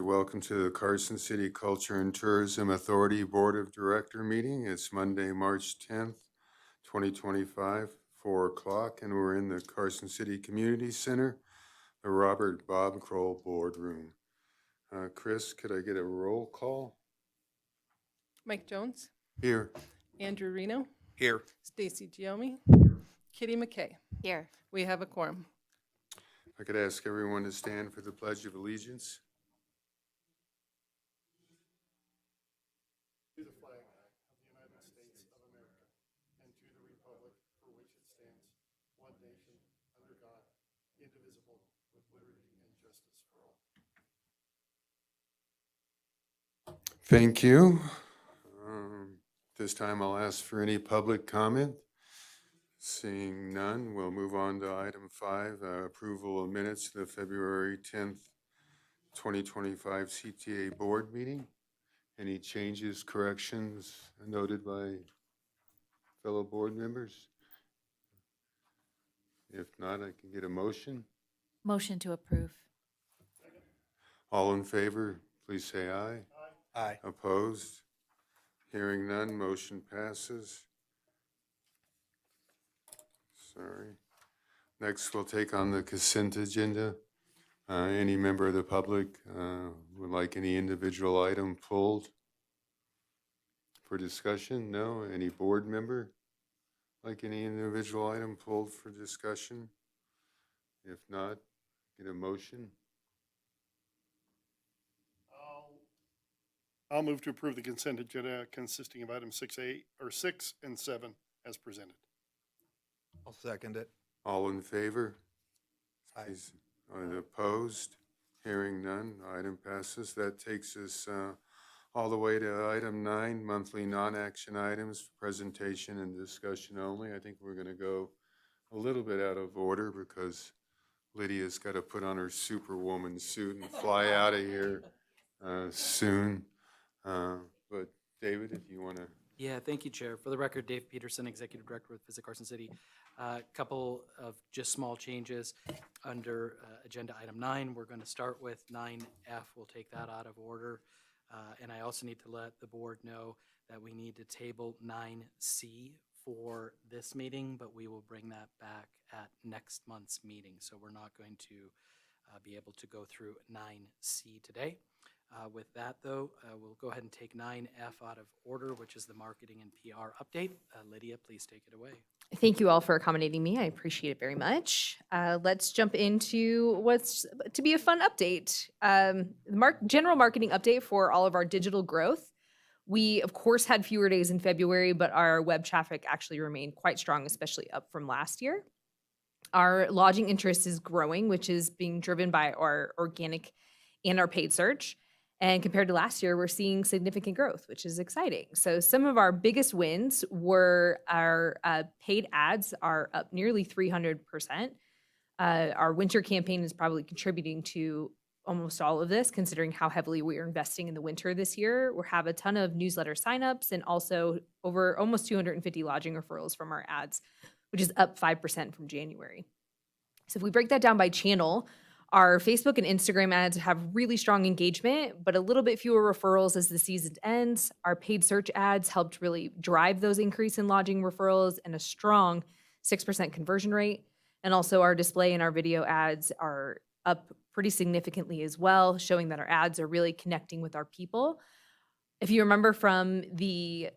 welcome to the Carson City Culture and Tourism Authority Board of Director meeting. It's Monday, March 10th, 2025, 4 o'clock, and we're in the Carson City Community Center, the Robert Bob Kroll Boardroom. Chris, could I get a roll call? Mike Jones, Here. Andrew Reno, Here. Stacy Giome, Kitty McKay. Here. We have a quorum. I could ask everyone to stand for the Pledge of Allegiance. To the flag of the United States of America and to the republic for which it stands, one nation, under God, indivisible, with liberty and justice for all. Thank you. This time I'll ask for any public comment. Seeing none, we'll move on to item 5, approval of minutes to the February 10th, 2025 CTA board meeting. Any changes, corrections noted by fellow board members? If not, I can get a motion. Motion to approve. All in favor, please say aye. Aye. Opposed? Hearing none, motion passes. Sorry. Next, we'll take on the consent agenda. Any member of the public would like any individual item pulled for discussion? No? Any board member like any individual item pulled for discussion? If not, get a motion. I'll move to approve the consent agenda consisting of items 6 and 7 as presented. I'll second it. All in favor? Aye. Please, opposed? Hearing none, item passes. That takes us all the way to item 9, monthly non-action items, presentation and discussion only. I think we're going to go a little bit out of order because Lydia's got to put on her Superwoman suit and fly out of here soon. But David, if you want to. Yeah, thank you, Chair. For the record, Dave Peterson, Executive Director with Visit Carson City. A couple of just small changes under Agenda Item 9. We're going to start with 9F. We'll take that out of order. And I also need to let the board know that we need to table 9C for this meeting, but we will bring that back at next month's meeting. So we're not going to be able to go through 9C today. With that, though, we'll go ahead and take 9F out of order, which is the marketing and PR update. Lydia, please take it away. Thank you all for accommodating me. I appreciate it very much. Let's jump into what's to be a fun update. General marketing update for all of our digital growth. We, of course, had fewer days in February, but our web traffic actually remained quite strong, especially up from last year. Our lodging interest is growing, which is being driven by our organic and our paid search. And compared to last year, we're seeing significant growth, which is exciting. So some of our biggest wins were our paid ads are up nearly 300%. Our winter campaign is probably contributing to almost all of this, considering how heavily we are investing in the winter this year. We have a ton of newsletter signups and also over almost 250 lodging referrals from our ads, which is up 5% from January. So if we break that down by channel, our Facebook and Instagram ads have really strong engagement, but a little bit fewer referrals as the season ends. Our paid search ads helped really drive those increase in lodging referrals and a strong 6% conversion rate. And also our display and our video ads are up pretty significantly as well, showing that our ads are really connecting with our people. If you remember from the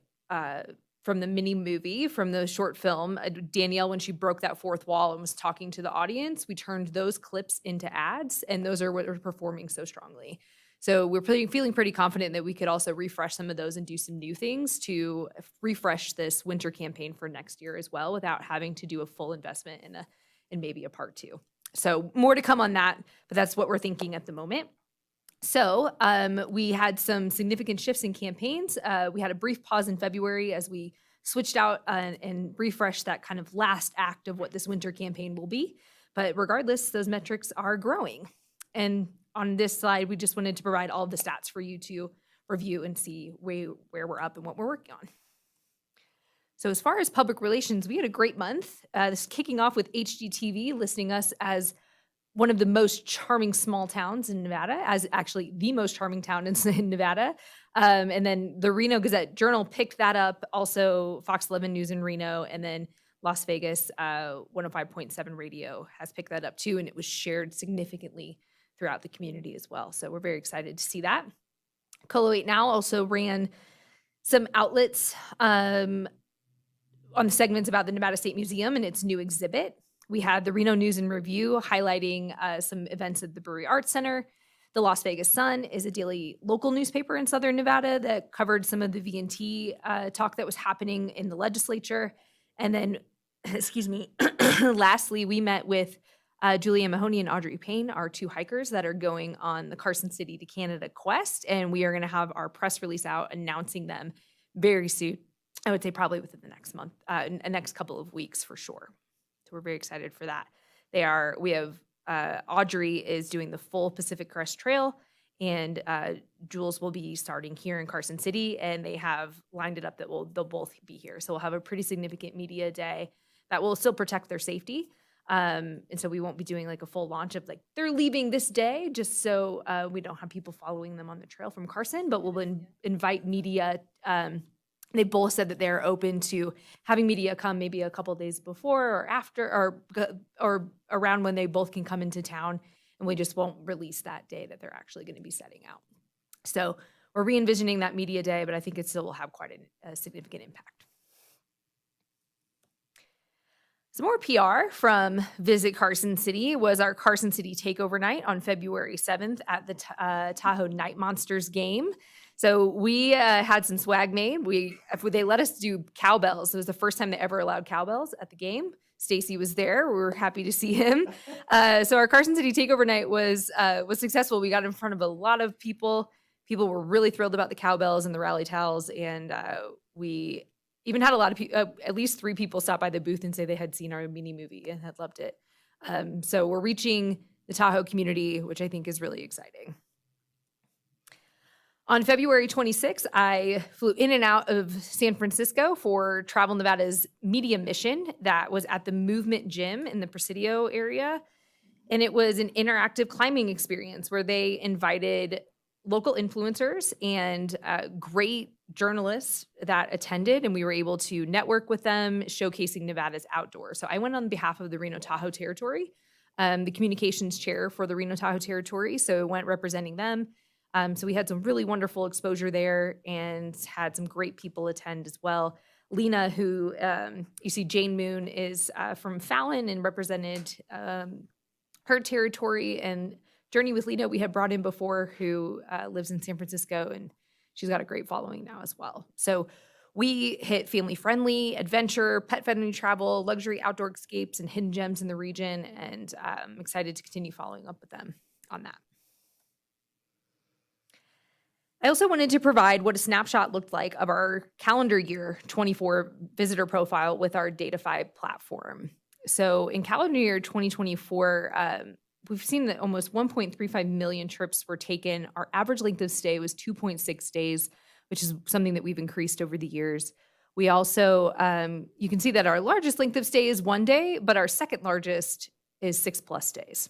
mini movie, from the short film, Danielle, when she broke that fourth wall and was talking to the audience, we turned those clips into ads, and those are what are performing so strongly. So we're feeling pretty confident that we could also refresh some of those and do some new things to refresh this winter campaign for next year as well, without having to do a full investment in maybe a part 2. So more to come on that, but that's what we're thinking at the moment. So we had some significant shifts in campaigns. We had a brief pause in February as we switched out and refreshed that kind of last act of what this winter campaign will be. But regardless, those metrics are growing. And on this slide, we just wanted to provide all of the stats for you to review and see where we're up and what we're working on. So as far as public relations, we had a great month. This kicking off with HGTV listing us as one of the most charming small towns in Nevada, as actually the most charming town in Nevada. And then the Reno Gazette-Journal picked that up, also Fox 11 News in Reno, and then Las Vegas 105.7 Radio has picked that up too, and it was shared significantly throughout the community as well. So we're very excited to see that. Colo 8 Now also ran some outlets on the segments about the Nevada State Museum and its new exhibit. We had the Reno News and Review highlighting some events at the Brewery Arts Center. The Las Vegas Sun is a daily local newspaper in Southern Nevada that covered some of the V&T talk that was happening in the legislature. And then, excuse me, lastly, we met with Julia Mahoney and Audrey Payne, our two hikers that are going on the Carson City to Canada quest. And we are going to have our press release out announcing them very soon. I would say probably within the next month, next couple of weeks for sure. So we're very excited for that. We have Audrey is doing the full Pacific Crest Trail, and Jules will be starting here in Carson City, and they have lined it up that they'll both be here. So we'll have a pretty significant media day that will still protect their safety. And so we won't be doing like a full launch of like, they're leaving this day, just so we don't have people following them on the trail from Carson, but we'll invite media. They both said that they're open to having media come maybe a couple days before or after or around when they both can come into town, and we just won't release that day that they're actually going to be setting out. So we're re-envisioning that media day, but I think it still will have quite a significant impact. Some more PR from Visit Carson City was our Carson City Takeover Night on February 7th at the Tahoe Night Monsters game. So we had some swag made. They let us do cowbells. It was the first time they ever allowed cowbells at the game. Stacy was there. We were happy to see him. So our Carson City Takeover Night was successful. We got in front of a lot of people. People were really thrilled about the cowbells and the rally towels, and we even had a lot of people, at least 3 people stop by the booth and say they had seen our mini movie and had loved it. So we're reaching the Tahoe community, which I think is really exciting. On February 26th, I flew in and out of San Francisco for Travel Nevada's media mission that was at the Movement Gym in the Presidio area. And it was an interactive climbing experience where they invited local influencers and great journalists that attended, and we were able to network with them, showcasing Nevada's outdoors. So I went on behalf of the Reno Tahoe Territory, the communications chair for the Reno Tahoe Territory, so I went representing them. So we had some really wonderful exposure there and had some great people attend as well. Lena, who you see Jane Moon is from Fallon and represented her territory, and Journey with Lena we had brought in before, who lives in San Francisco, and she's got a great following now as well. So we hit family-friendly, adventure, pet-friendly travel, luxury outdoor escapes, and hidden gems in the region, and I'm excited to continue following up with them on that. I also wanted to provide what a snapshot looked like of our calendar year 24 visitor profile with our Data5 platform. So in calendar year 2024, we've seen that almost 1.35 million trips were taken. Our average length of stay was 2.6 days, which is something that we've increased over the years. We also, you can see that our largest length of stay is 1 day, but our second largest is 6+ days.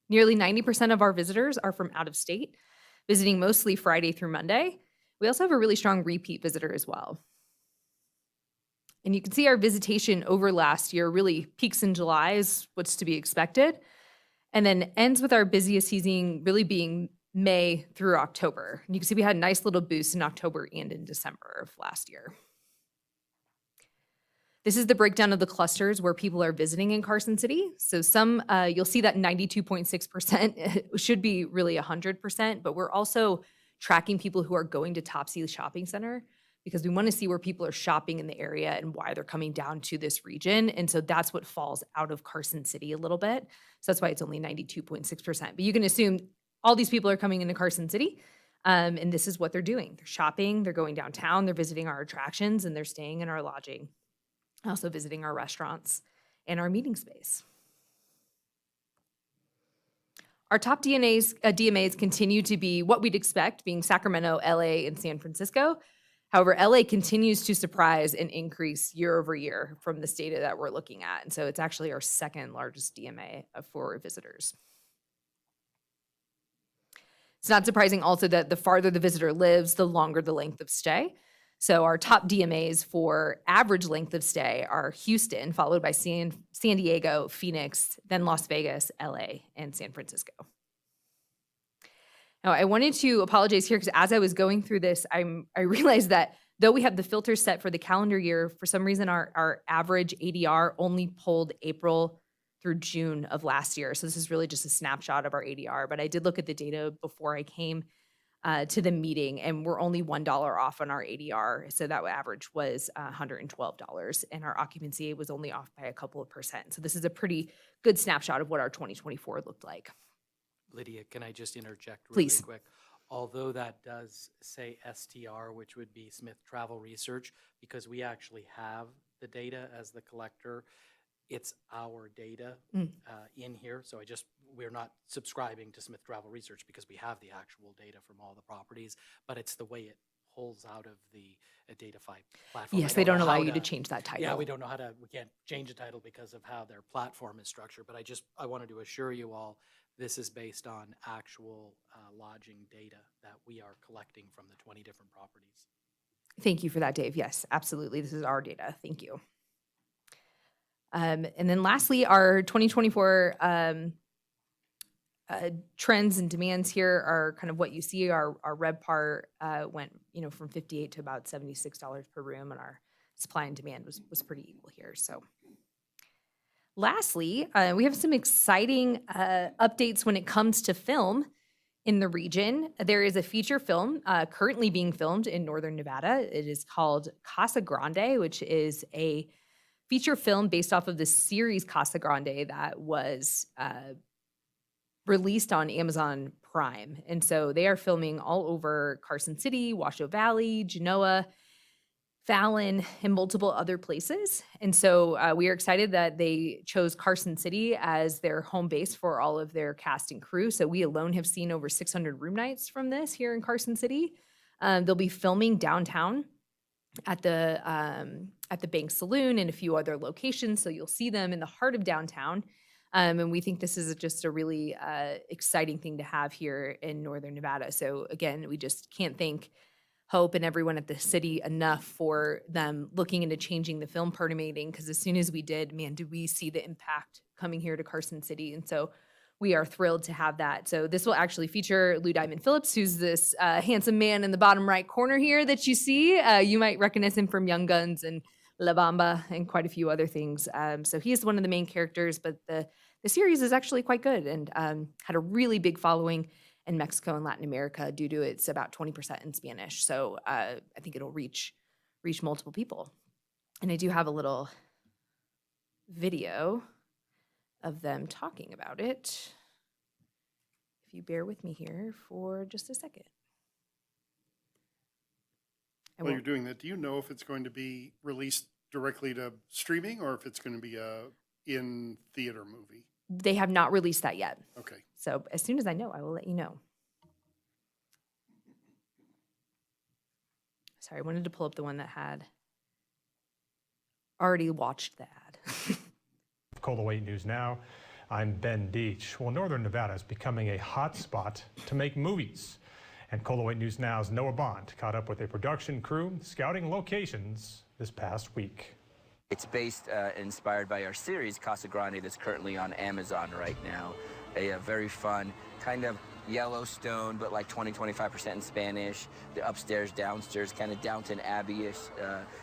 Nearly 90% of our visitors are from out of state, visiting mostly Friday through Monday. We also have a really strong repeat visitor as well. And you can see our visitation over last year really peaks in July, is what's to be expected, and then ends with our busiest season really being May through October. And you can see we had a nice little boost in October and in December of last year. This is the breakdown of the clusters where people are visiting in Carson City. So some, you'll see that 92.6% should be really 100%, but we're also tracking people who are going to Topsy Shopping Center because we want to see where people are shopping in the area and why they're coming down to this region. And so that's what falls out of Carson City a little bit. So that's why it's only 92.6%. But you can assume all these people are coming into Carson City, and this is what they're doing. They're shopping, they're going downtown, they're visiting our attractions, and they're staying in our lodging. Also visiting our restaurants and our meeting space. Our top DMAs continue to be what we'd expect, being Sacramento, LA, and San Francisco. However, LA continues to surprise and increase year over year from this data that we're looking at. And so it's actually our second largest DMA for visitors. It's not surprising also that the farther the visitor lives, the longer the length of stay. So our top DMAs for average length of stay are Houston, followed by San Diego, Phoenix, then Las Vegas, LA, and San Francisco. Now, I wanted to apologize here because as I was going through this, I realized that though we have the filters set for the calendar year, for some reason our average ADR only pulled April through June of last year. So this is really just a snapshot of our ADR. But I did look at the data before I came to the meeting, and we're only $1 off on our ADR. So that average was $112, and our occupancy was only off by a couple of percent. So this is a pretty good snapshot of what our 2024 looked like. Lydia, can I just interject really Please. quick? Although that does say STR, which would be Smith Travel Research, because we actually have the data as the collector, it's our data in here. So we're not subscribing to Smith Travel Research because we have the actual data from all the properties, but it's the way it pulls out of the Datafy platform. Yes, I they don't know allow how you to change that title. Yeah, we don't know we can't change the title because of how their platform is structured, but I wanted to assure you all, this is based on actual lodging data that we are collecting from the 20 different properties. Thank you for that, Dave. Yes, absolutely. This is our data. Thank you. And then lastly, our 2024 trends and demands here are kind of what you see. Our RevPAR went, from $58 to about $76 per room, and our supply and demand was pretty equal here. So lastly, we have some exciting updates when it comes to film in the region. There is a feature film currently being filmed in Northern Nevada. It is called Casa Grande, which is a feature film based off of the series Casa Grande that was released on Amazon Prime. And so they are filming all over Carson City, Washoe Valley, Genoa, Fallon, and multiple other places. And so we are excited that they chose Carson City as their home base for all of their cast and crew. So we alone have seen over 600 room nights from this here in Carson City. They'll be filming downtown at the Bank Saloon and a few other locations. So you'll see them in the heart of downtown. And we think this is just a really exciting thing to have here in Northern Nevada. So again, we just can't thank Hope and everyone at the city enough for them looking into changing the film permitting, because as soon as we did, man, did we see the impact coming here to Carson City. And so we are thrilled to have that. So this will actually feature Lou Diamond Phillips, who's this handsome man in the bottom right corner here that you see. You might recognize him from Young Guns and La Bamba and quite a few other things. So he is one of the main characters, but the series is actually quite good and had a really big following in Mexico and Latin America due to it's about 20% in Spanish. So I think it'll reach multiple people. And I do have a little video of them talking about it. If you bear with me here for just a second. While you're doing that, do you know if it's going to be released directly to streaming or if it's going to be a in-theater movie? They have not released that yet. Okay. So as soon as I know, I will let you know. Sorry, I wanted to pull up the one that had already watched the ad. Coloway News Now. I'm Ben Deach. Well, Northern Nevada is becoming a hot spot to make movies. And Coloway News Now's Noah Bond caught up with a production crew scouting locations this past week. It's inspired by our series, Casa Grande, that's currently on Amazon right now. A very fun, kind of Yellowstone, but like 20-25% in Spanish. The upstairs, downstairs, kind of Downton Abbey-ish,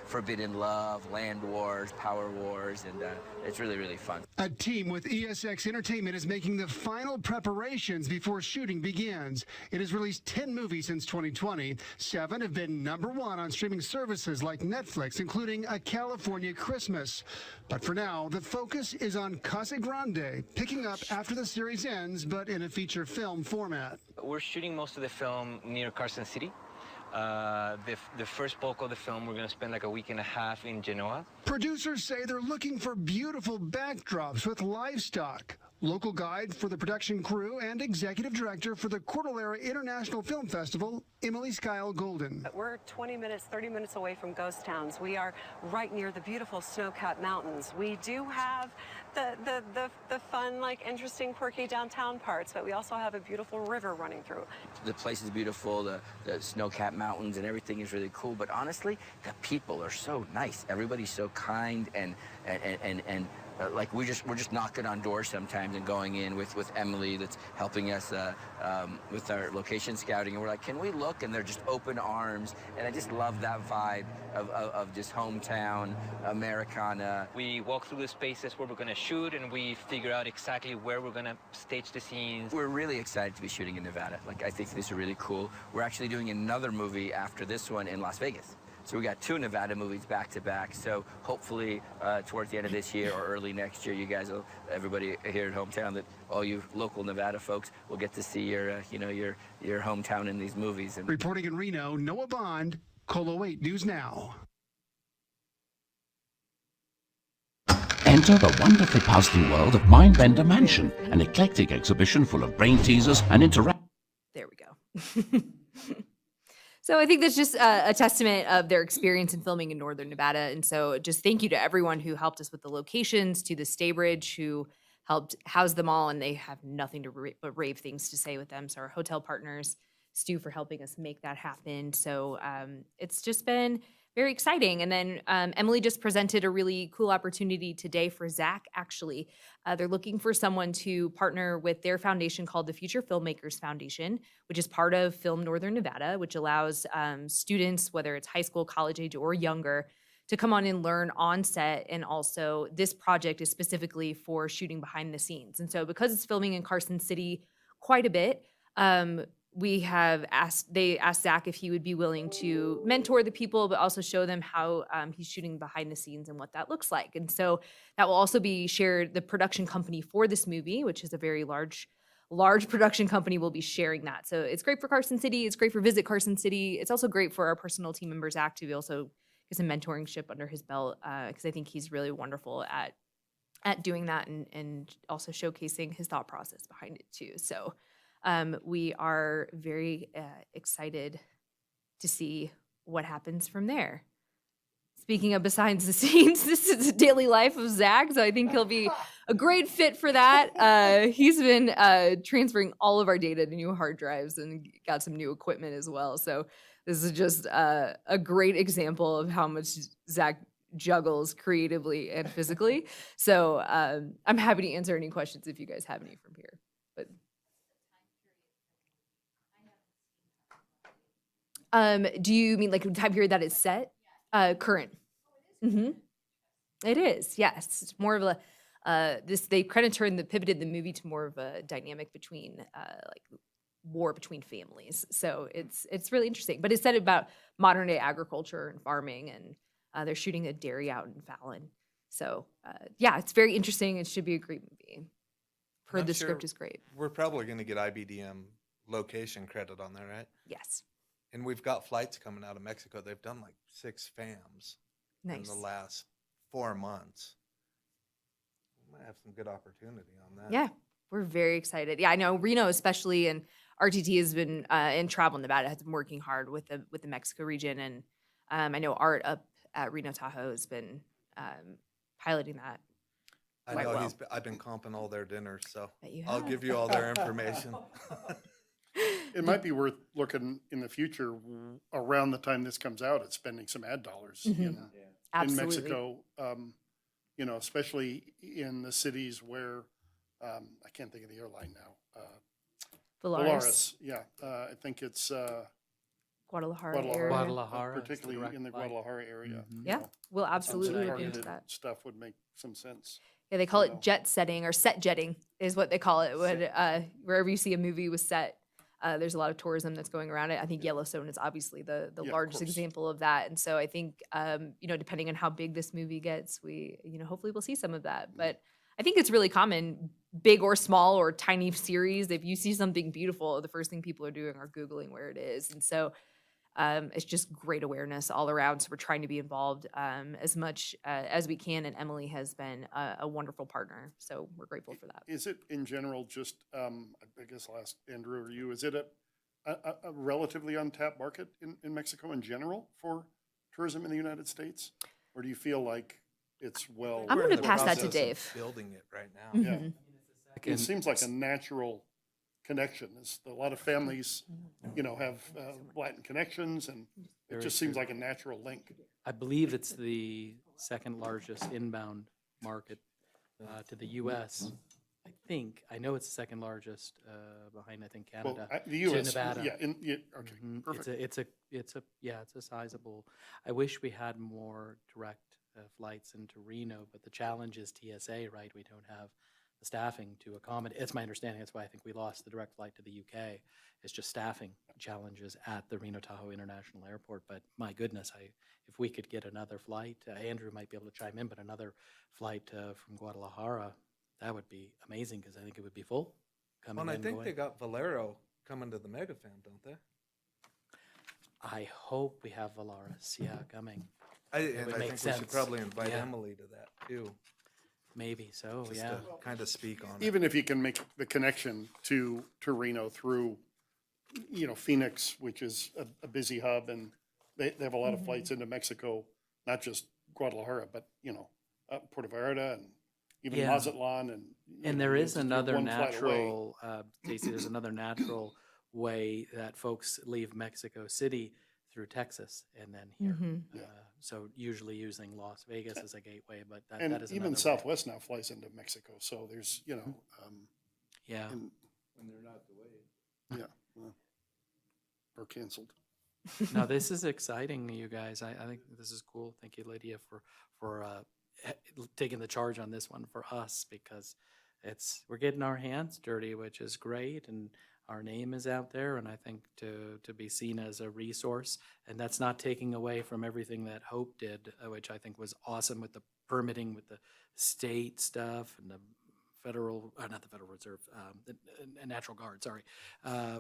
Forbidden Love, Land Wars, Power Wars, and it's really, really fun. A team with ESX Entertainment is making the final preparations before shooting begins. It has released 10 movies since 2020. 7 have been #1 on streaming services like Netflix, including A California Christmas. But for now, the focus is on Casa Grande, picking up after the series ends, but in a feature film format. We're shooting most of the film near Carson City. The first bulk of the film, we're going to spend like a week and a half in Genoa. Producers say they're looking for beautiful backdrops with livestock. local guide for the production crew and executive director for the Cordillera International Film Festival, Emily Skyle Golden. We're 20 minutes, 30 minutes away from ghost towns. We are right near the beautiful snow-capped mountains. We do have the fun, like interesting, quirky downtown parts, but we also have a beautiful river running through. The place is beautiful, the snow-capped mountains and everything is really cool, but honestly, the people are so nice. Everybody's so kind and like we're just knocking on doors sometimes and going in with Emily that's helping us with our location scouting, and we're like, can we look? And they're just open arms, and I just love that vibe of just hometown Americana. We walk through the spaces where we're going to shoot, and we figure out exactly where we're going to stage the scenes. We're really excited to be shooting in Nevada. Like, I think this is really cool. We're actually doing another movie after this one in Las Vegas. So we got 2 Nevada movies back to back. So hopefully towards the end of this year or early next year, you guys will, everybody here at Hometown, that all you local Nevada folks will get to see your, your hometown in these movies. And Reporting in Reno, Noah Bond, Colo 8 News Now. Enter the wonderfully puzzling world of Mindbender Mansion, an eclectic exhibition full of brain teasers and interactive. There we go. So I think that's just a testament of their experience in filming in Northern Nevada. And so just thank you to everyone who helped us with the locations, to the Staybridge who helped house them all, and they have nothing but rave things to say with them. So our hotel partners, Stu, for helping us make that happen. So it's just been very exciting. And then Emily just presented a really cool opportunity today for Zach, actually. They're looking for someone to partner with their foundation called the Future Filmmakers Foundation, which is part of Film Northern Nevada, which allows students, whether it's high school, college age, or younger, to come on and learn on set. And also this project is specifically for shooting behind the scenes. And so because it's filming in Carson City quite a bit, they asked Zach if he would be willing to mentor the people, but also show them how he's shooting behind the scenes and what that looks like. And so that will also be shared. The production company for this movie, which is a very large production company, will be sharing that. So it's great for Carson City. It's great for Visit Carson City. It's also great for our personal team member, Zach, to also get some mentorship under his belt, because I think he's really wonderful at doing that and also showcasing his thought process behind it too. So we are very excited to see what happens from there. Speaking of behind the scenes, this is the daily life of Zach, so I think he'll be a great fit for that. He's been transferring all of our data to new hard drives and got some new equipment as well. So this is just a great example of how much Zach juggles creatively and physically. So I'm happy to answer any questions if you guys have any from here. But do you mean like the time period that it's set? Current. Mm-hmm. It is, yes. It's more of a they kind of pivoted the movie to more of a dynamic between like war between families. So it's really interesting. But it's said about modern day agriculture and farming, and they're shooting a dairy out in Fallon. So yeah, it's very interesting. It should be a great movie. Heard the script is great. We're probably going to get IBDM location credit on there, right? Yes. And we've got flights coming out of Mexico. They've done like 6 FAMs in Nice. the last 4 months. We might have some good opportunity on that. Yeah, we're very excited. Yeah, I know Reno especially, and RTT has been in Travel Nevada has been working hard with the Mexico region, and I know Art up at Reno Tahoe has been piloting that. I quite know well. I've been comping all their dinners, so Bet you I'll have. give you all their information. It might be worth looking in the future around the time this comes out at spending some ad dollars in Absolutely. Mexico. Especially in the cities where I can't think of the airline now. Volaris, Yeah, I think it's Guadalajara area. Guadalajara, Guadalajara is the particularly direct in the flight. Guadalajara area. Yeah, we'll some absolutely look into targeted that. stuff would make some sense. Yeah, they call you it know. jet setting or set jetting is what they call it. When wherever you see a movie was set, there's a lot of tourism that's going around it. I think Yellowstone is obviously the Yeah, of largest course. example of that. And so I think depending on how big this movie gets, we hopefully we'll see some of that. But I think it's really common, big or small or tiny series. If you see something beautiful, the first thing people are doing are Googling where it is. And so It's just great awareness all around. So we're trying to be involved as much as we can. And Emily has been a wonderful partner. So we're grateful for that. Is it in general just, I guess I'll ask Andrew or you, is it a relatively untapped market in Mexico in general for tourism in the United States? Or do you feel like it's well? I'm We're in gonna the pass that to process of Dave. Building it right now. Yeah. Mhm. It seems like a natural connection. A lot of families, have Latin connections, and it Very just seems true. like a natural link. I believe it's the second largest inbound market to the U.S. I know it's the second largest behind, I think, Well, Canada. the to US, Nevada. okay, Mhm. perfect. It's a sizable. I wish we had more direct flights into Reno, but the challenge is TSA, right? We don't have the staffing to accommodate. It's my understanding. That's why I think we lost the direct flight to the UK. It's just staffing challenges at the Reno Tahoe International Airport. But my goodness, if we could get another flight, Andrew might be able to chime in, but another flight from Guadalajara, that would be amazing because I think it would be full coming Well, and I and think going. they got Valero coming to the MegaFam, don't they? I hope we have Valaris, coming. And would I make think we sense. should probably invite Yeah. Emily to that too, Maybe so, just yeah. to kind of speak on it. Even if you can make the connection to Reno through, Phoenix, which is a busy hub, and they have a lot of flights into Mexico, not just Guadalajara, but, Puerto Vallarta and even Yeah. Mazatlan and. And there is just you're another one flight away. natural, Stacy, there's another natural way that folks leave Mexico City through Texas and then here. Mhm. Yeah. So usually using Las Vegas as a gateway, but that And is another even way. Southwest now flies into Mexico, so there's, Yeah. and. When they're not delayed. Yeah, well, or canceled. No, this is exciting, you guys. I think this is cool. Thank you, Lydia, for taking the charge on this one for us because we're getting our hands dirty, which is great, and our name is out there, and I think to be seen as a resource, and that's not taking away from everything that Hope did, which I think was awesome with the permitting, with the state stuff, and the federal, not the Federal Reserve, the Natural Guard, sorry,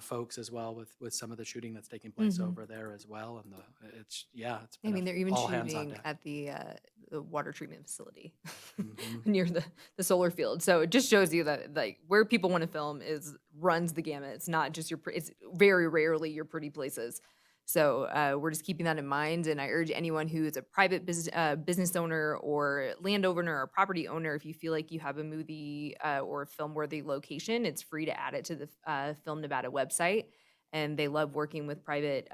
folks as well with some of the shooting that's taking place Mhm. over there as well, and it's I been mean, they're even all hands on shooting deck. at the water treatment facility Mhm. near the solar field. So it just shows you that like where people want to film runs the gamut. It's not just it's very rarely your pretty places. So we're just keeping that in mind. And I urge anyone who is a private business owner or landowner or property owner, if you feel like you have a movie or film-worthy location, it's free to add it to the Film Nevada website. And they love working with private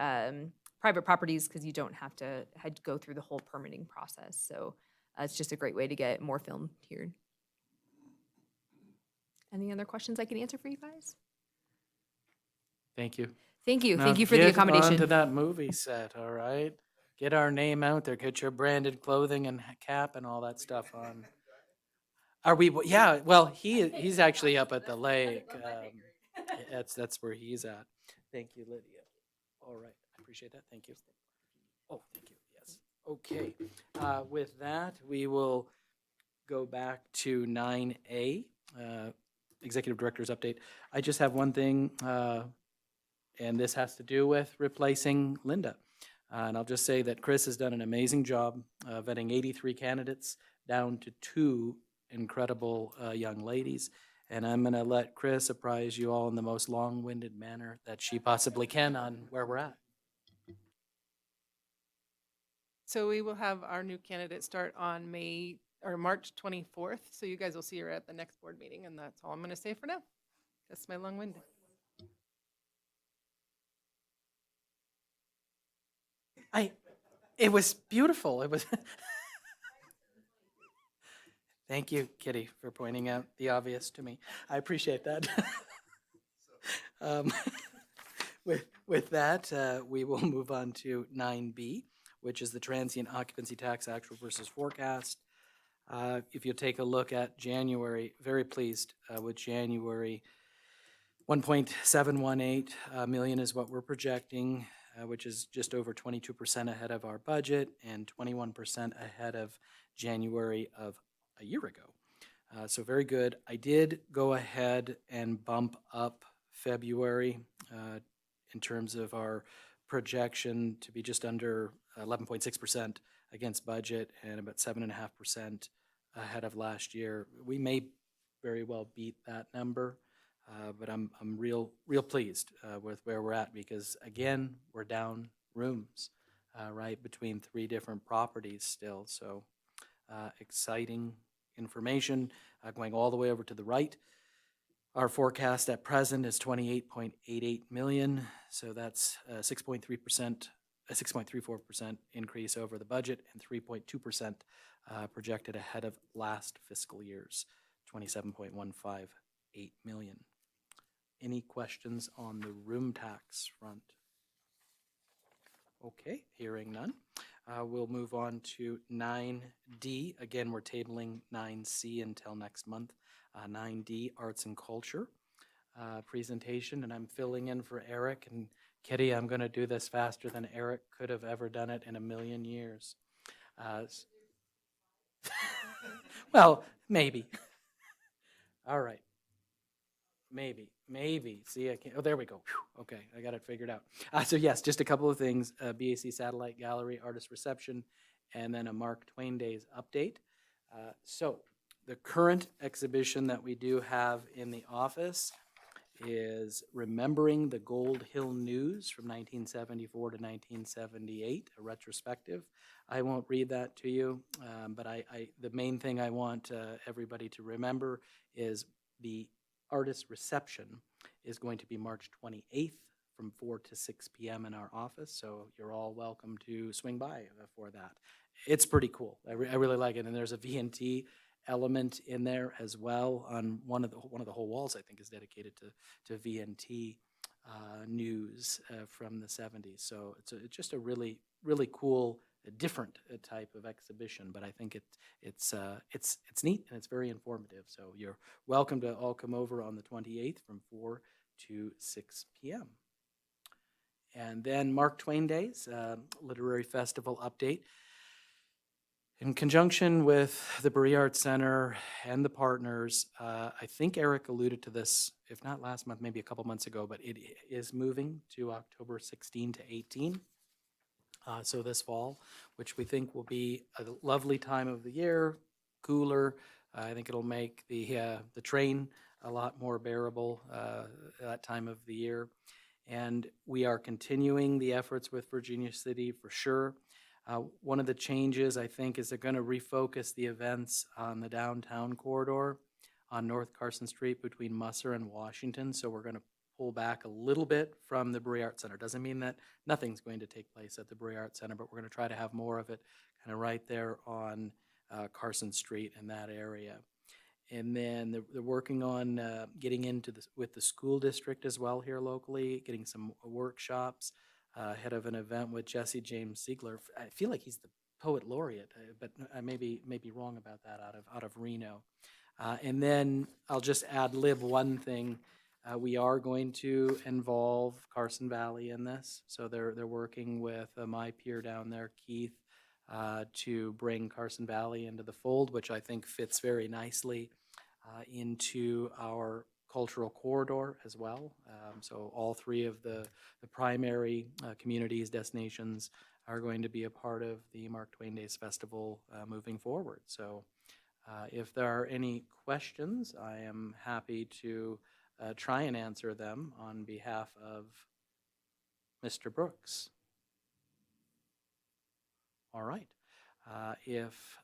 properties because you don't have to go through the whole permitting process. So it's just a great way to get more film here. Any other questions I can answer for you guys? Thank you. Thank you. Now Thank you for the get accommodation. onto that movie set, all right? Get our name out there. Get your branded clothing and cap and all that stuff on. Are we? Yeah. Well, he's actually up at the lake. That's where he's at. Thank you, Lydia. All right, I appreciate that. Thank you. Oh, thank you. Yes. Okay. With that, we will go back to 9A, Executive Director's Update. I just have one thing. And this has to do with replacing Linda. And I'll just say that Chris has done an amazing job vetting 83 candidates down to 2 incredible young ladies. And I'm going to let Chris apprise you all in the most long-winded manner that she possibly can on where we're at. So we will have our new candidate start on March 24th. So you guys will see her at the next board meeting, and that's all I'm going to say for now. That's my long-winded. It was beautiful. It was. Thank you, Kitty, for pointing out the obvious to me. I appreciate that. With that, we will move on to 9B, which is the transient occupancy tax actual versus forecast. If you take a look at January, very pleased with January. 1.718 million is what we're projecting, which is just over 22% ahead of our budget and 21% ahead of January of a year ago. So very good. I did go ahead and bump up February in terms of our projection to be just under 11.6% against budget and about 7.5% ahead of last year. We may very well beat that number, but I'm real pleased with where we're at because again, we're down rooms, right, between 3 different properties still. So exciting information going all the way over to the right. Our forecast at present is 28.88 million, so that's 6.3%, a 6.34% increase over the budget and 3.2% projected ahead of last fiscal year's 27.158 million. Any questions on the room tax front? Okay, hearing none. We'll move on to 9D. Again, we're tabling 9C until next month. 9D, Arts and Culture presentation, and I'm filling in for Eric. And Kitty, I'm going to do this faster than Eric could have ever done it in a million years. Well, maybe. All right. Maybe. See, I can't. Oh, there we go. Whew. Okay, I got it figured out. So yes, just a couple of things. BAC Satellite Gallery Artist Reception, and then a Mark Twain Days update. So the current exhibition that we do have in the office is Remembering the Gold Hill News from 1974 to 1978, a retrospective. I won't read that to you, but the main thing I want everybody to remember is the artist reception is going to be March 28th from 4 to 6 p.m. in our office, so you're all welcome to swing by for that. It's pretty cool. I really like it, and there's a V&T element in there as well. On one of the whole walls, I think, is dedicated to V&T news from the 70s. So it's just a really cool, different type of exhibition. But I think it's neat and it's very informative. So you're welcome to all come over on the 28th from 4 to 6 p.m. And then Mark Twain Days, Literary Festival update. In conjunction with the Berea Arts Center and the partners, I think Eric alluded to this, if not last month, maybe a couple months ago, but it is moving to October 16 to 18. So this fall, which we think will be a lovely time of the year, cooler. I think it'll make the train a lot more bearable that time of the year. And we are continuing the efforts with Virginia City for sure. One of the changes, I think, is they're going to refocus the events on the downtown corridor on North Carson Street between Musser and Washington. So we're going to pull back a little bit from the Berea Arts Center. Doesn't mean that nothing's going to take place at the Berea Arts Center, but we're going to try to have more of it kind of right there on Carson Street in that area. And then they're working on getting into with the school district as well here locally, getting some workshops. Ahead of an event with Jesse James Ziegler. I feel like he's the poet laureate, but I may be wrong about that out of Reno. And then I'll just ad-lib one thing. We are going to involve Carson Valley in this. So they're working with my peer down there, Keith, to bring Carson Valley into the fold, which I think fits very nicely into our cultural corridor as well. So all 3 of the primary communities, destinations are going to be a part of the Mark Twain Days Festival moving forward. So if there are any questions, I am happy to try and answer them on behalf of Mr. Brooks. All right. If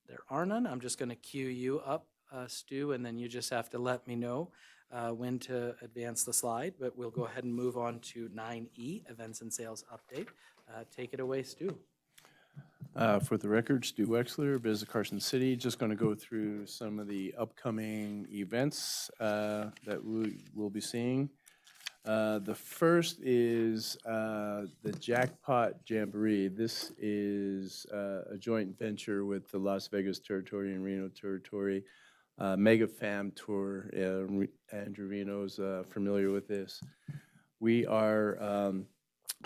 there are none, I'm just going to cue you up, Stu, and then you just have to let me know when to advance the slide, but we'll go ahead and move on to 9E, Events and Sales Update. Take it away, Stu. For the record, Stu Wexler, Biz of Carson City. Just going to go through some of the upcoming events that we will be seeing. The first is the Jackpot Jamboree. This is a joint venture with the Las Vegas Territory and Reno Territory. Mega Fam Tour. Andrew Reno's familiar with this. We are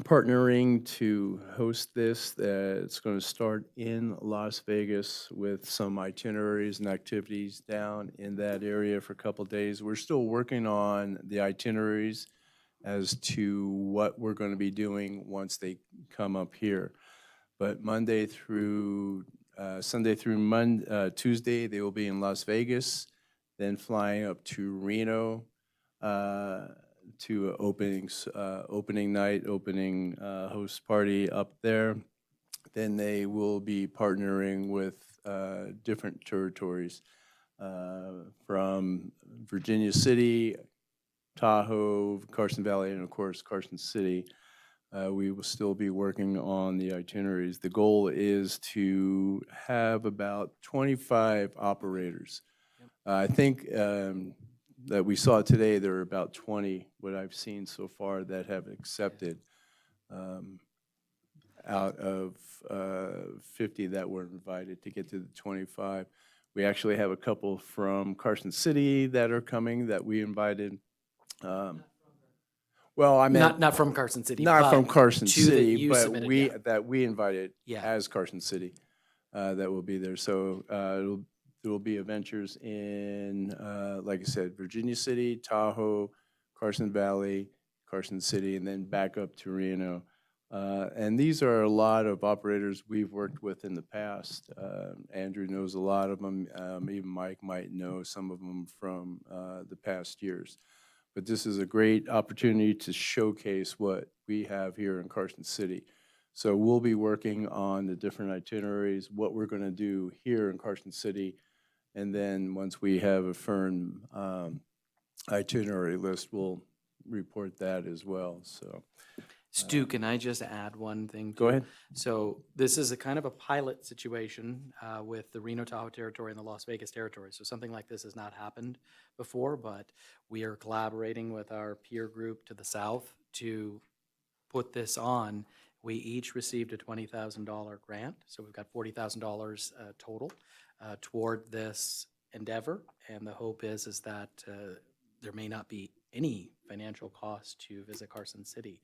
partnering to host this. It's going to start in Las Vegas with some itineraries and activities down in that area for a couple of days. We're still working on the itineraries as to what we're going to be doing once they come up here. But Monday through Sunday through Tuesday, they will be in Las Vegas, then flying up to Reno to opening night, opening host party up there. Then they will be partnering with different territories from Virginia City, Tahoe, Carson Valley, and of course Carson City. We will still be working on the itineraries. The goal is to have about 25 operators. I think that we saw today there are about 20, what I've seen so far, that have accepted out of 50 that were invited to get to the 25. We actually have a couple from Carson City that are coming that we invited. Well, I meant Not from Carson City. not from but Carson two that City, you but submitted, yeah. we invited Yeah. as Carson City that will be there. So there will be adventures in, like I said, Virginia City, Tahoe, Carson Valley, Carson City, and then back up to Reno. And these are a lot of operators we've worked with in the past. Andrew knows a lot of them. Even Mike might know some of them from the past years. But this is a great opportunity to showcase what we have here in Carson City. So we'll be working on the different itineraries, what we're going to do here in Carson City, and then once we have a firm itinerary list, we'll report that as well. So, Stu, can I just add one thing? Go ahead. So this is a kind of a pilot situation with the Reno Tahoe territory and the Las Vegas territory. So something like this has not happened before, but we are collaborating with our peer group to the south to put this on. We each received a $20,000 grant, so we've got $40,000 total toward this endeavor. And the hope is that there may not be any financial cost to visit Carson City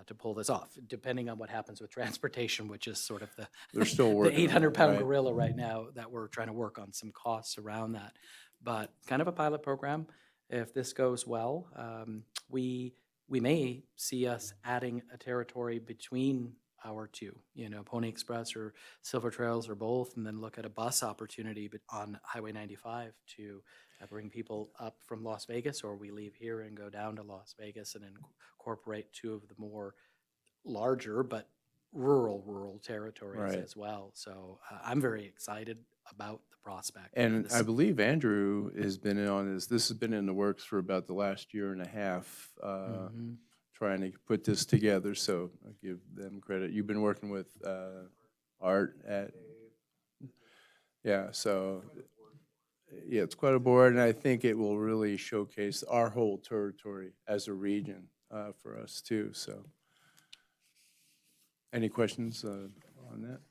to pull this off, depending on what happens with transportation, which is sort of the They're still the working on it, 800-pound right? gorilla right now that we're trying to work on some costs around that. But kind of a pilot program. If this goes well, we may see us adding a territory between our two, Pony Express or Silver Trails or both, and then look at a bus opportunity on Highway 95 to bring people up from Las Vegas, or we leave here and go down to Las Vegas and incorporate two of the more larger but rural territories Right. as well. So I'm very excited about the prospect. of And this. I believe Andrew has been in on this. This has been in the works for about the last year and a half, Mhm. trying to put this together. So I give them credit. You've been working with Art at, yeah. So yeah, it's quite a board, and I think it will really showcase our whole territory as a region for us too. So, any questions on that?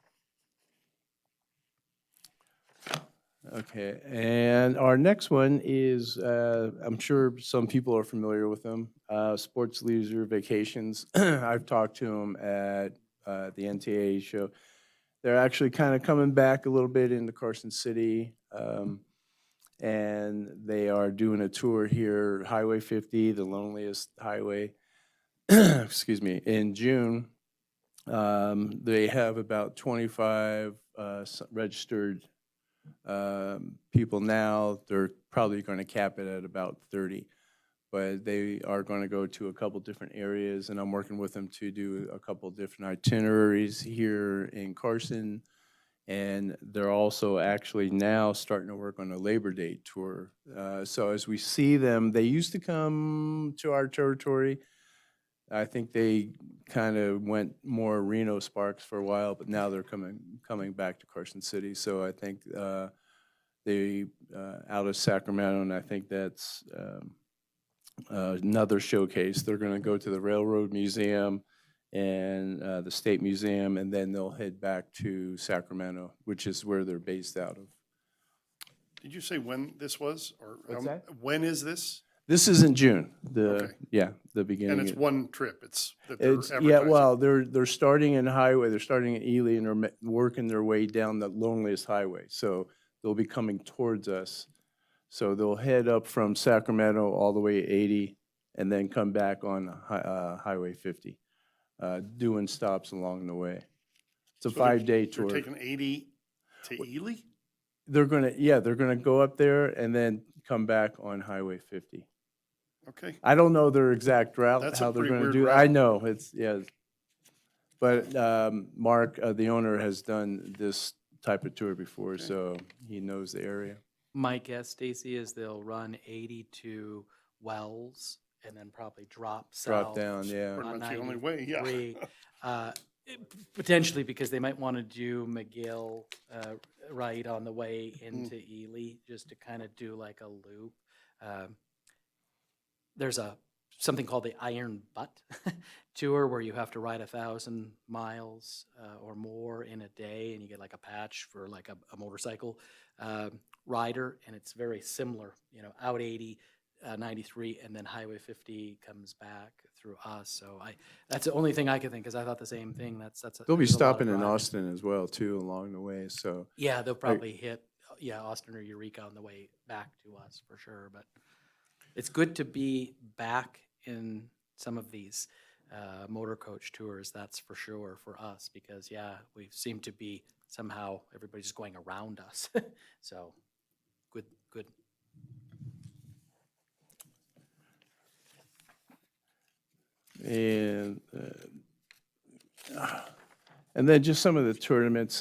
Okay, and our next one is, I'm sure some people are familiar with them, Sports Leisure Vacations. I've talked to them at the NTA show. They're actually kind of coming back a little bit into Carson City, and they are doing a tour here, Highway 50, the loneliest highway, excuse me, in June. They have about 25 registered people now. They're probably going to cap it at about 30, but they are going to go to a couple different areas, and I'm working with them to do a couple different itineraries here in Carson, and they're also actually now starting to work on a Labor Day tour. So as we see them, they used to come to our territory. I think they kind of went more Reno Sparks for a while, but now they're coming back to Carson City. So I think they out of Sacramento, and I think that's another showcase. They're going to go to the Railroad Museum and the State Museum, and then they'll head back to Sacramento, which is where they're based out of. Did you say when this was, or What's that? when is this? This is in June. Okay. The beginning. And it's one trip. It's that they're Yeah, advertising. well, they're starting in Highway. They're starting in Ely, and they're working their way down the loneliest highway. So they'll be coming towards us. So they'll head up from Sacramento all the way 80 and then come back on Highway 50, doing stops along the way. It's a So they're- 5-day They're tour. taking 80 to Ely? They're gonna go up there and then come back on Highway 50. Okay. I don't know their exact route, That's a how they're pretty gonna weird do it. route. I know, it's, yeah. But Mark, the owner, has done this type of tour before, so he knows the area. My guess, Stacy, is they'll run 80 to Wells and then probably drop south. Drop down, yeah. Pretty on much the only way, yeah. 93, potentially because they might want to do McGill right on the way into Ely, just to kind of do like a loop. There's something called the Iron Butt tour where you have to ride 1,000 miles or more in a day, and you get like a patch for like a motorcycle rider, and it's very similar. Out 80, 93, and then Highway 50 comes back through us. So that's the only thing I could think, because I thought the same thing. They'll be there's a lot of stopping in driving. Austin as well, too, along the way, so. Yeah, they'll probably hit Austin or Eureka on the way back to us for sure. But it's good to be back in some of these motor coach tours, that's for sure, for us, because we seem to be somehow everybody's just going around us. So good. And then just some of the tournaments.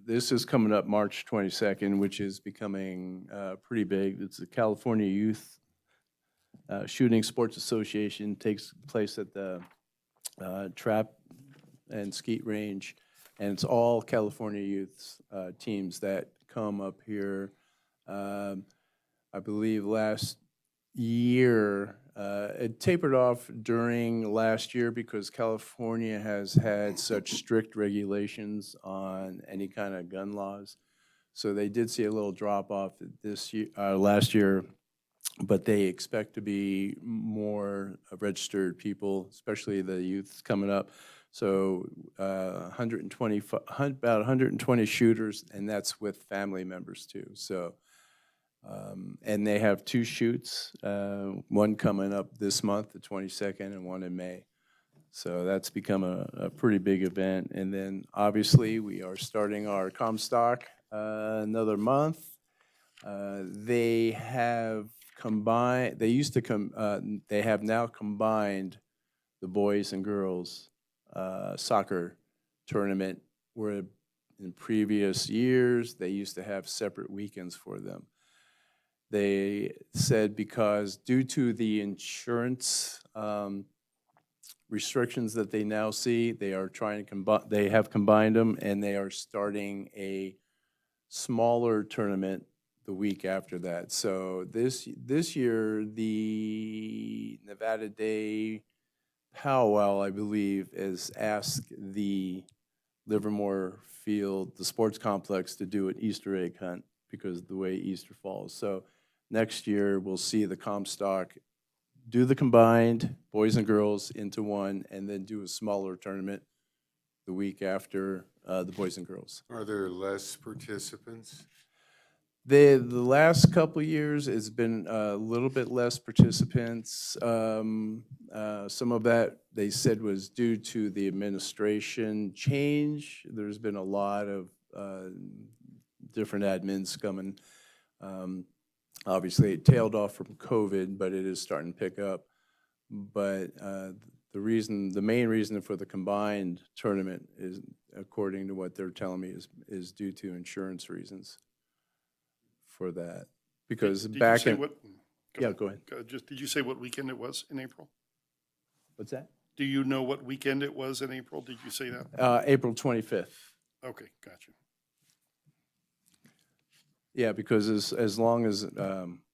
This is coming up March 22nd, which is becoming pretty big. It's the California Youth Shooting Sports Association. Takes place at the Trap and Skeet Range, and it's all California youth teams that come up here. I believe last year, it tapered off during last year because California has had such strict regulations on any kind of gun laws. So they did see a little drop off this year, last year, but they expect to be more registered people, especially the youth coming up. So 120, about 120 shooters, and that's with family members too. So. And they have 2 shoots, one coming up this month, the 22nd, and one in May. So that's become a pretty big event. And then obviously we are starting our Comstock another month. They have combined, they used to they have now combined the boys and girls soccer tournament, where in previous years they used to have separate weekends for them. They said because due to the insurance restrictions that they now see, they are trying to combine, they have combined them, and they are starting a smaller tournament the week after that. So this year, the Nevada Day powwow, I believe, is asked the Livermore Field, the sports complex, to do an Easter egg hunt because of the way Easter falls. So next year, we'll see the Comstock do the combined boys and girls into one, and then do a smaller tournament the week after the boys and girls. Are there less participants? The last couple of years, it's been a little bit less participants. Some of that, they said, was due to the administration change. There's been a lot of different admins coming. Obviously, it tailed off from COVID, but it is starting to pick up. But the main reason for the combined tournament is, according to what they're telling me, is due to insurance reasons for that. Because Did you back say in, what- yeah, go ahead. Did you say what weekend it was in April? What's that? Do you know what weekend it was in April? Did you say that? April 25th. Okay, gotcha. Yeah, because as long as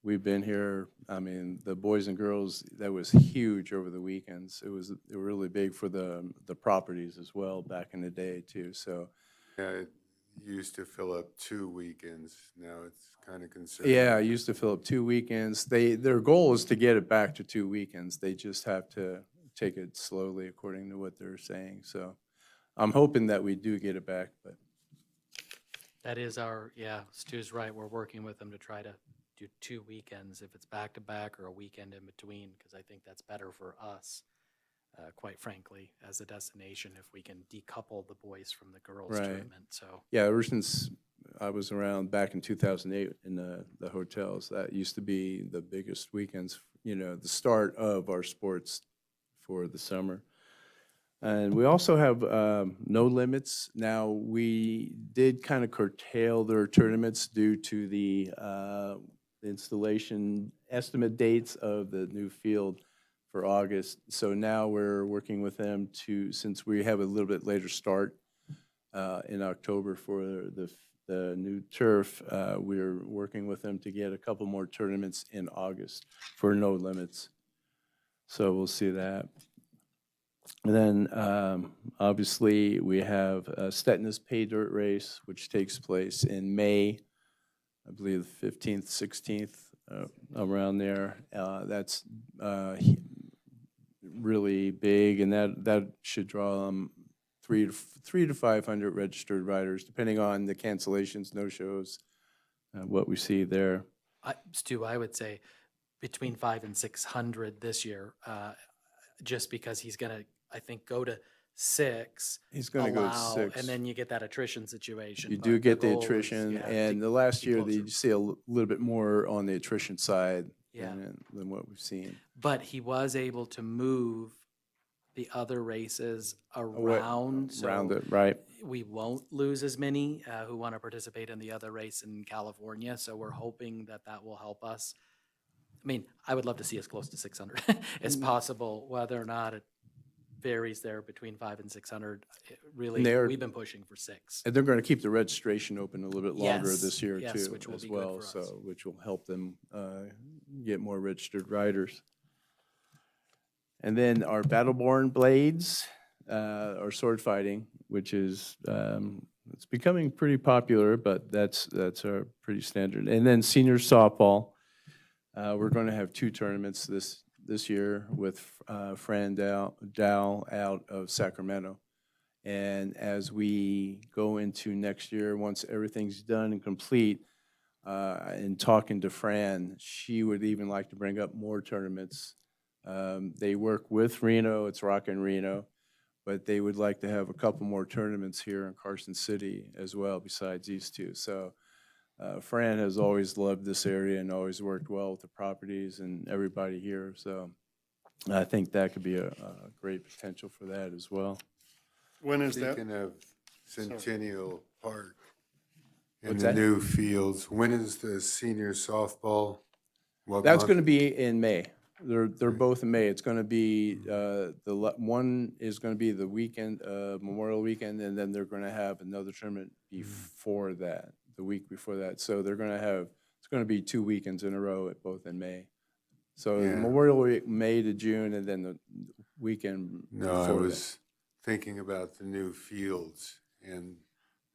we've been here, I mean, the boys and girls, that was huge over the weekends. It was really big for the properties as well back in the day too, so. Yeah, it used to fill up 2 weekends. Now it's kind of concerning. Yeah, I used to fill up 2 weekends. Their goal is to get it back to 2 weekends. They just have to take it slowly according to what they're saying, so. I'm hoping that we do get it back, but. That is Stu's right, we're working with them to try to do 2 weekends if it's back to back or a weekend in between, because I think that's better for us, quite frankly, as a destination, if we can decouple the boys from the girls Right. tournament. So Yeah, ever since I was around back in 2008 in the hotels, that used to be the biggest weekends, the start of our sports for the summer. And we also have no limits. Now, we did kind of curtail their tournaments due to the installation estimate dates of the new field for August. So now we're working with them since we have a little bit later start in October for the new turf, we're working with them to get a couple more tournaments in August for no limits. So we'll see that. And then, obviously, we have Stetna's Pay Dirt Race, which takes place in May, I believe the 15th, 16th, around there. That's really big, and that should draw 300 to 500 registered riders, depending on the cancellations, no-shows, what we see there. Stu, I would say between 500 and 600 this year, just because he's going to, I think, go to 6. He's going to go to allow, 6. And then you get that attrition situation. You but do get the goal is, attrition, yeah, and to the last be year, closer. you see a little bit more on the attrition side Yeah. than what we've seen. But he was able to move the other races around. Around so it, right. we won't lose as many who want to participate in the other race in California. So we're hoping that that will help us. I mean, I would love to see us close to 600 as possible, whether or not it varies there between 500 and 600. Really, we've been pushing for 6. And they're going to keep the registration open a little bit longer Yes, this year yes, too, which will as be good well. for us. So, which will help them get more registered riders. And then our Battleborn Blades, our sword fighting, which is it's becoming pretty popular, but that's our pretty standard. And then senior softball, we're going to have 2 tournaments this year with Fran Dow out of Sacramento. And as we go into next year, once everything's done and complete, and talking to Fran, she would even like to bring up more tournaments. They work with Reno, it's Rockin' Reno, but they would like to have a couple more tournaments here in Carson City as well, besides these 2. So Fran has always loved this area and always worked well with the properties and everybody here. So I think that could be a great potential for that as well. When is that? Speaking of Centennial Park and What's the that? new fields, when is the senior softball? What That's month? going to be in May. They're both in May. It's going to be, one is going to be the weekend, Memorial Weekend, and then they're going to have another tournament before that, the week before that. So they're going to have, it's going to be 2 weekends in a row, both in May. So Yeah. Memorial Week, May to June, and then the weekend No, I before that. was thinking about the new fields, and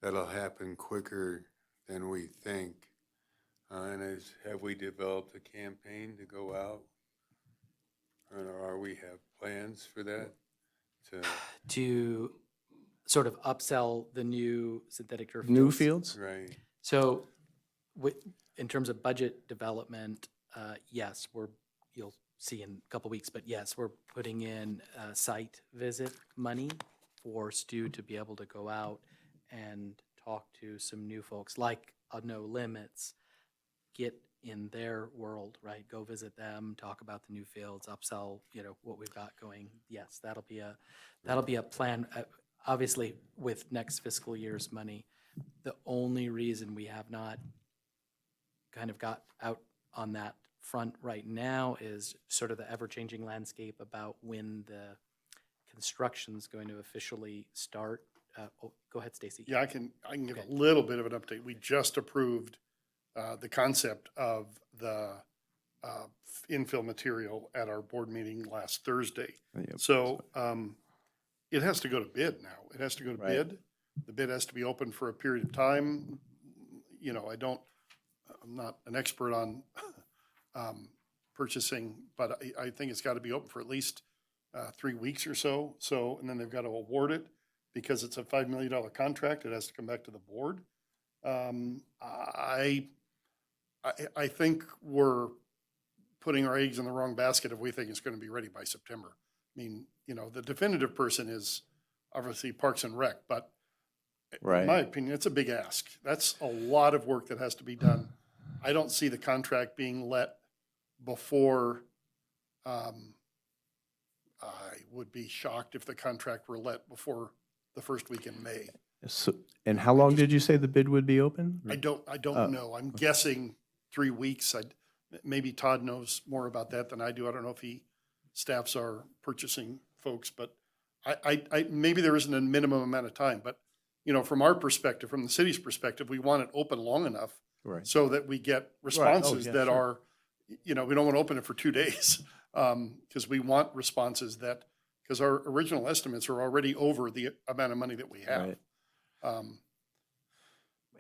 that'll happen quicker than we think. Have we developed a campaign to go out? Or we have plans for that? To sort of upsell the new synthetic turf New fields. fields? Right. So in terms of budget development, yes, you'll see in a couple weeks, but yes, we're putting in site visit money for Stu to be able to go out and talk to some new folks like No Limits, get in their world, right? Go visit them, talk about the new fields, upsell, what we've got going. Yes, that'll be a plan. Obviously, with next fiscal year's money, the only reason we have not kind of got out on that front right now is sort of the ever-changing landscape about when the construction's going to officially start. Go ahead, Stacy. Yeah, I can give Okay. a little bit of an update. We just approved the concept of the infill material at our board meeting last Thursday. Yep. So it has to go to bid now. It has to go to Right. bid. The bid has to be open for a period of time. I'm not an expert on purchasing, but I think it's got to be open for at least 3 weeks or so. And then they've got to award it because it's a $5 million contract. It has to come back to the board. I think we're putting our eggs in the wrong basket if we think it's going to be ready by September. I mean, you know, the definitive person is obviously Parks and Rec, but in my opinion, it's a big ask. That's a lot of work that has to be done. I don't see the contract being let before, I would be shocked if the contract were let before the first week in May. So, and how long did you say the bid would be open? I don't know. I'm guessing 3 weeks. Maybe Todd knows more about that than I do. I don't know if he staffs our purchasing folks, but maybe there isn't a minimum amount of time, but you know, from our perspective, from the city's perspective, we want it open long enough Right. so that we get responses yeah, that sure. are, you know, we don't want to open it for 2 days. Because we want responses that, because our original estimates are already over the amount of money that we have. Right. Um,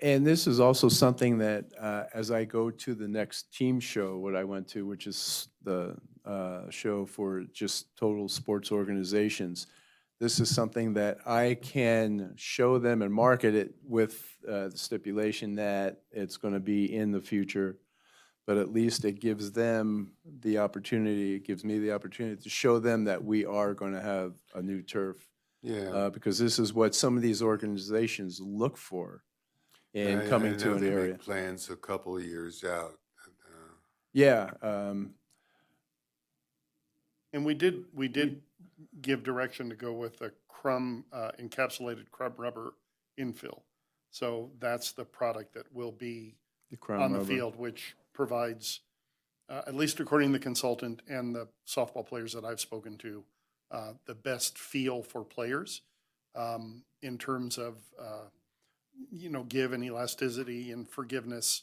And this is also something that, as I go to the next team show, what I went to, which is the show for just total sports organizations, this is something that I can show them and market it with the stipulation that it's going to be in the future, but at least it gives them the opportunity, it gives me the opportunity to show them that we are going to have a new turf. Yeah. Because this is what some of these organizations look for in coming to I know an they area. make plans a couple of years out. Yeah, And we did give direction to go with the crumb, encapsulated crumb rubber infill. So that's the product that will be the crumb on the rubber. field, which provides, at least according to the consultant and the softball players that I've spoken to, the best feel for players in terms of, you know, give and elasticity and forgiveness.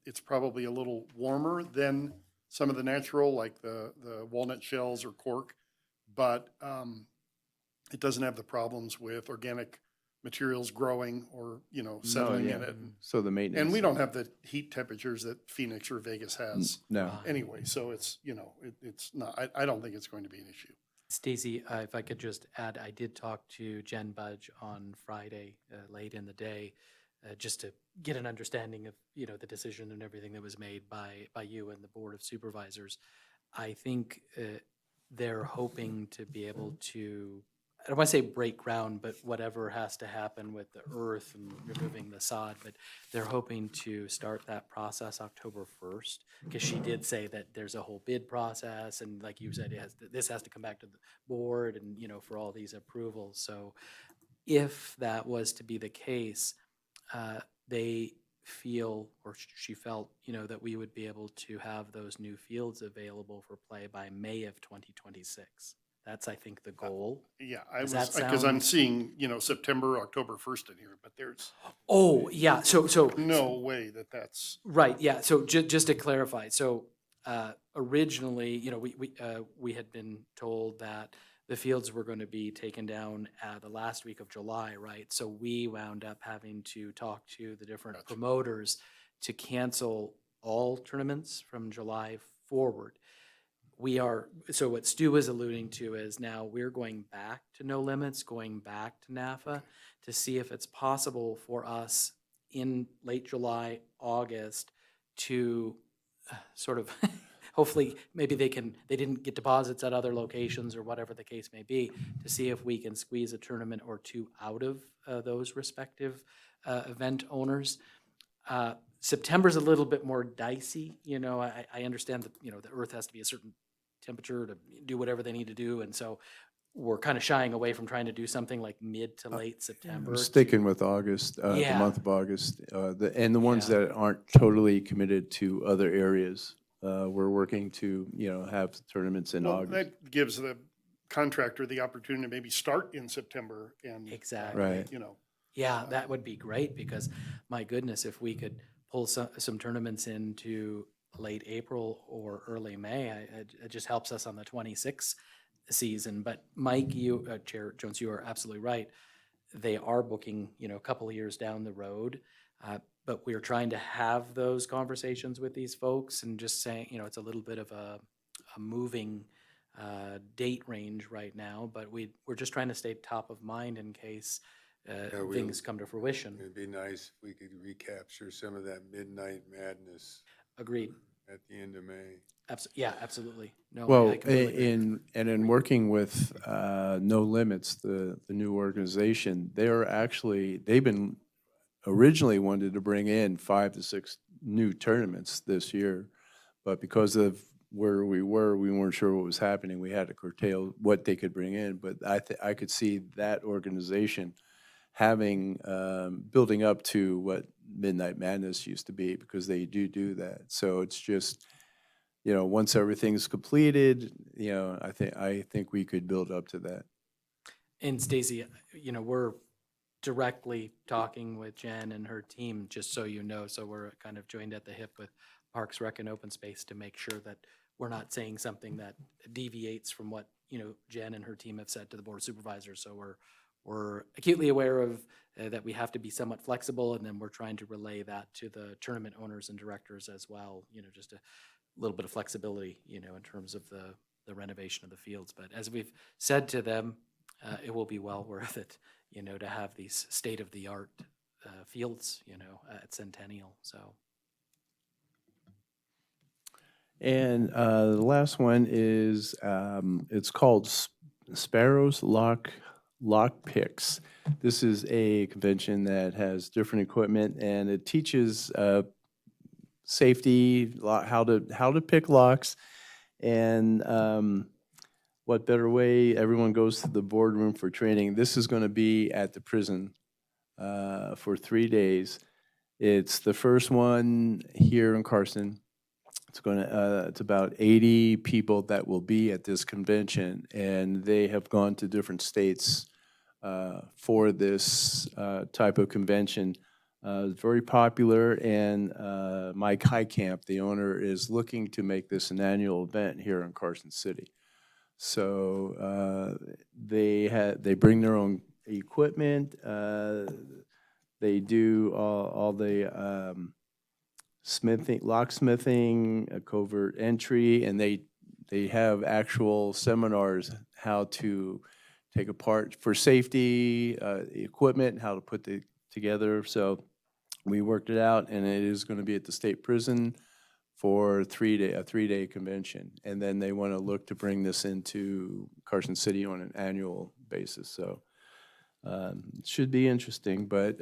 It's probably a little warmer than some of the natural, like the walnut shells or cork, but it doesn't have the problems with organic materials growing or, you know, settling in yeah. it. So the maintenance. And we don't have the heat temperatures that Phoenix or Vegas has No. anyway. So it's, you know, it's not, I don't think it's going to be an issue. Stacy, if I could just add, I did talk to Jen Budge on Friday, late in the day, just to get an understanding of, you know, the decision and everything that was made by you and the Board of Supervisors. I think they're hoping to be able to, I don't want to say break ground, but whatever has to happen with the earth and removing the sod, but they're hoping to start that process October 1st, because she did say that there's a whole bid process, and like you said, this has to come back to the board and, you know, for all these approvals. So if that was to be the case, they feel, or she felt, you know, that we would be able to have those new fields available for play by May of 2026. That's, I think, the goal. Yeah, Does that because I'm sound- seeing, you know, September, October 1st in here, but there's Oh, yeah, so no way that that's, right, yeah, so just to clarify, so originally, you know, we had been told that the fields were going to be taken down the last week of July, right? So we wound up having to talk to the different promoters to cancel all tournaments from July forward. So what Stu was alluding to is now we're going back to no limits, going back to NAFA to see if it's possible for us in late July, August to sort of hopefully maybe they didn't get deposits at other locations or whatever the case may be, to see if we can squeeze a tournament or two out of those respective event owners. September's a little bit more dicey, you know, I understand that, you know, the earth has to be a certain temperature to do whatever they need to do, and so we're kind of shying away from trying to do something like mid to late September. I'm sticking with August, the Yeah. month of August, and the ones Yeah. that aren't totally committed to other areas. We're working to, you know, have tournaments in well, August. that gives the contractor the opportunity to maybe start in September and. Exactly. Right. You know, Yeah, that would be great, because my goodness, if we could pull some tournaments into late April or early May, it just helps us on the 26th season. But Mike, Chair Jones, you are absolutely right. They are booking, you know, a couple of years down the road. But we're trying to have those conversations with these folks and just saying, you know, it's a little bit of a moving date range right now, but we're just trying to stay top of mind in case things come to fruition. It'd be nice if we could recapture some of that midnight madness Agreed. at the end of May. Yeah, absolutely. No, Well, I completely agree. in working with No Limits, the new organization, they've been originally wanted to bring in 5 to 6 new tournaments this year, but because of where we weren't sure what was happening. We had to curtail what they could bring in, but I could see that organization having, building up to what Midnight Madness used to be, because they do that. So it's just, once everything's completed, I think we could build up to that. And Stacy, we're directly talking with Jen and her team, just so you know, so we're kind of joined at the hip with Parks, Rec, and Open Space to make sure that we're not saying something that deviates from what, Jen and her team have said to the Board of Supervisors. So we're acutely aware of that we have to be somewhat flexible, and then we're trying to relay that to the tournament owners and directors as well, just a little bit of flexibility, in terms of the renovation of the fields. But as we've said to them, it will be well worth it, to have these state-of-the-art fields, at Centennial, so. And the last one is, it's called Sparrows Lock Picks. This is a convention that has different equipment, and it teaches safety, how to pick locks, and what better way? Everyone goes to the boardroom for training. This is going to be at the prison for 3 days. It's the first one here in Carson. It's about 80 people that will be at this convention, and they have gone to different states for this type of convention. It's very popular, and Mike Highcamp, the owner, is looking to make this an annual event here in Carson City. So they bring their own equipment. They do all the locksmithing, covert entry, and they have actual seminars how to take apart for safety, equipment, how to put it together. So we worked it out, and it is going to be at the state prison for a 3-day convention. And then they want to look to bring this into Carson City on an annual basis. So it should be interesting, but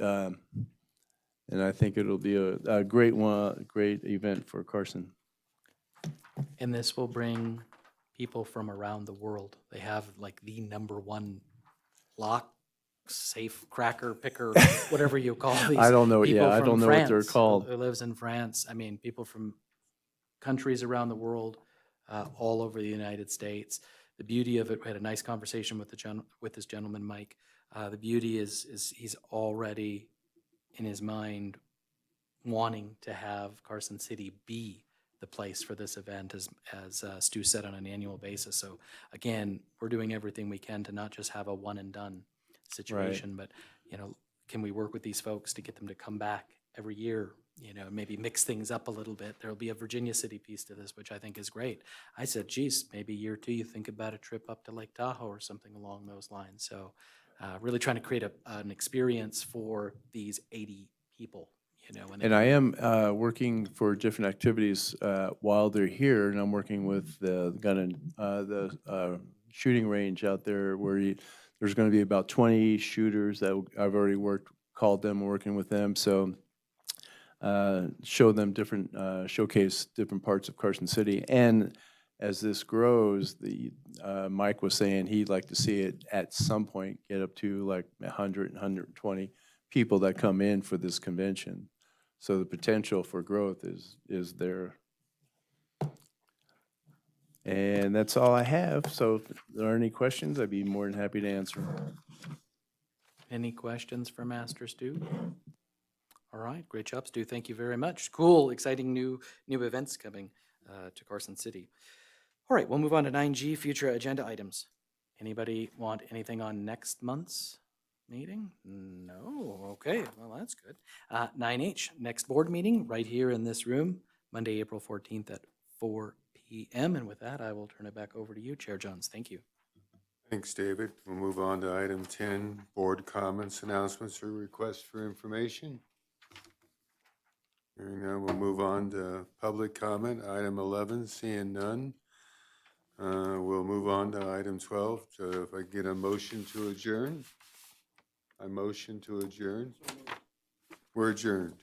and I think it'll be a great event for Carson. And this will bring people from around the world. They have like the #1 lock, safe, cracker, picker, whatever you call these. I don't know. People Yeah, I from don't know what they're France, called. Who lives in France. I mean, people from countries around the world, all over the United States. The beauty of it, we had a nice conversation with this gentleman, Mike. The beauty is he's already in his mind wanting to have Carson City be the place for this event, as Stu said, on an annual basis. So again, we're doing everything we can to not just have a one and done situation, but can we work with these folks to get them to come back every year, maybe mix things up a little bit. There'll be a Virginia City piece to this, which I think is great. I said, geez, maybe year 2, you think about a trip up to Lake Tahoe or something along those lines. So really trying to create an experience for these 80 people, And I am working for different activities while they're here, and I'm working with the shooting range out there where there's going to be about 20 shooters that I've already called them, working with them. So showcase different parts of Carson City. And as this grows, Mike was saying he'd like to see it at some point get up to like 100, 120 people that come in for this convention. So the potential for growth is there. And that's all I have. So if there are any questions, I'd be more than happy to answer. Any questions for Master Stu? All right, great job, Stu. Thank you very much. Cool, exciting new events coming to Carson City. All right, we'll move on to 9G, future agenda items. Anybody want anything on next month's meeting? No? Okay, well, that's good. 9H, next board meeting right here in this room, Monday, April 14th at 4 p.m. And with that, I will turn it back over to you, Chair Jones. Thank you. Thanks, David. We'll move on to item 10, board comments, announcements, or requests for information. Hearing none, we'll move on to public comment. Item 11, seeing none. We'll move on to item 12. So if I get a motion to adjourn, I motion to adjourn. We're adjourned.